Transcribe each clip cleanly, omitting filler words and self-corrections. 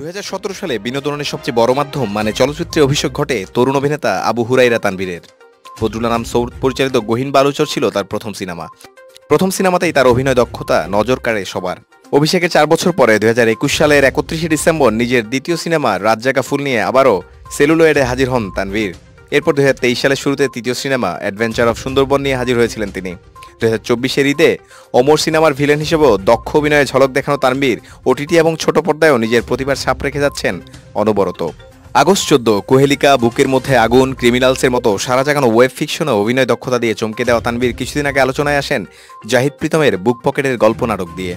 ২০১৭ সালে বিনোদনের সবচেয়ে বড় মাধ্যম মানে চলচ্চিত্রে অভিষেক ঘটে তরুণ অভিনেতা আবু হুরাইরা তানভীরের। বদরুল আনাম সৌদ পরিচালিত গহীন বালুচর ছিল তার প্রথম সিনেমা। প্রথম সিনেমাতেই তার অভিনয় দক্ষতা নজর কাড়ে সবার। অভিষেকের ৪ বছর পরে ২০২১ সালের ৩১ ডিসেম্বর নিজের দ্বিতীয় সিনেমা রাত জাগা ফুল নিয়ে আবারও সেলুলয়েডে হাজির হন তানভীর। এরপর ২০২৩ সালের শুরুতে তৃতীয় সিনেমা অ্যাডভেঞ্চার অফ সুন্দরবন নিয়ে হাজির হয়েছিলেন তিনি। ২০২৪-এর ঈদে অমর সিনেমার ভিলেন হিসেবেও দক্ষ অভিনয়ে ঝলক দেখানো তানভীর ওটিটি এবং ছোট পর্দায়ও নিজের প্রতিভার ছাপ রেখে যাচ্ছেন অনবরত। আগস্ট ১৪, কোহেলিকা, বুকের মধ্যে আগুন, ক্রিমিনালসের মতো সারা জাগানো ওয়েব ফিকশনও অভিনয় দক্ষতা দিয়ে চমকে দেওয়া তানভীর কিছুদিন আগে আলোচনায় আসেন জাহিদ প্রীতমের বুক পকেটের গল্প নাটক দিয়ে।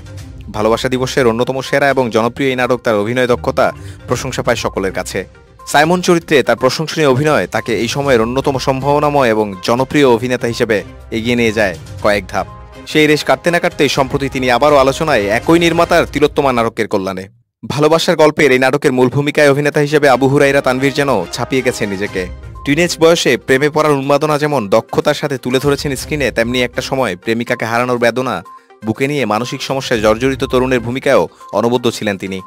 ভালোবাসা দিবসের অন্যতম সেরা এবং জনপ্রিয় এই নাটক তার অভিনয় দক্ষতা প্রশংসা পায় সকলের কাছে। সাইমন চরিত্রে তার প্রশংসনীয় অভিনয় তাকে এই সময়ের অন্যতম সম্ভাবনাময় এবং জনপ্রিয় অভিনেতা হিসেবে এগিয়ে নিয়ে যায় কয়েক ধাপ। সেই রেশ কাটতে না কাটতেই সম্প্রতি তিনি আবারও আলোচনায় একই নির্মাতার তিলোত্তমা নাটকের কল্যাণে। ভালোবাসার গল্পের এই নাটকের মূল ভূমিকায় অভিনেতা হিসেবে আবু হুরাইরা তানভীর যেন ছাপিয়ে গেছেন নিজেকে। টিনেজ বয়সে প্রেমে পড়ার উন্মাদনা যেমন দক্ষতার সাথে তুলে ধরেছেন স্ক্রিনে, তেমনি একটা সময় প্রেমিকাকে হারানোর বেদনা বুকে নিয়ে মানসিক সমস্যায় জর্জরিত তরুণের ভূমিকায়ও অনবদ্য ছিলেন তিনি।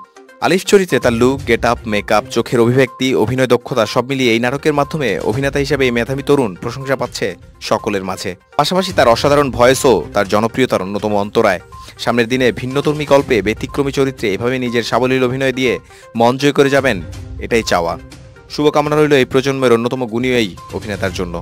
আলিফ চরিত্রে তার লুক, গেট আপ, মেকআপ, চোখের অভিব্যক্তি, অভিনয় দক্ষতা সব মিলিয়ে এই নাটকের মাধ্যমে অভিনেতা হিসেবে এই মেধাবী তরুণ প্রশংসা পাচ্ছে সকলের মাঝে। পাশাপাশি তার অসাধারণ ভয়েসও তার জনপ্রিয়তার অন্যতম অন্তরায়। সামনের দিনে ভিন্নধর্মী গল্পে ব্যতিক্রমী চরিত্রে এভাবে নিজের সাবলীল অভিনয় দিয়ে মন জয় করে যাবেন, এটাই চাওয়া। শুভকামনা রইল এই প্রজন্মের অন্যতম গুণী এই অভিনেতার জন্য।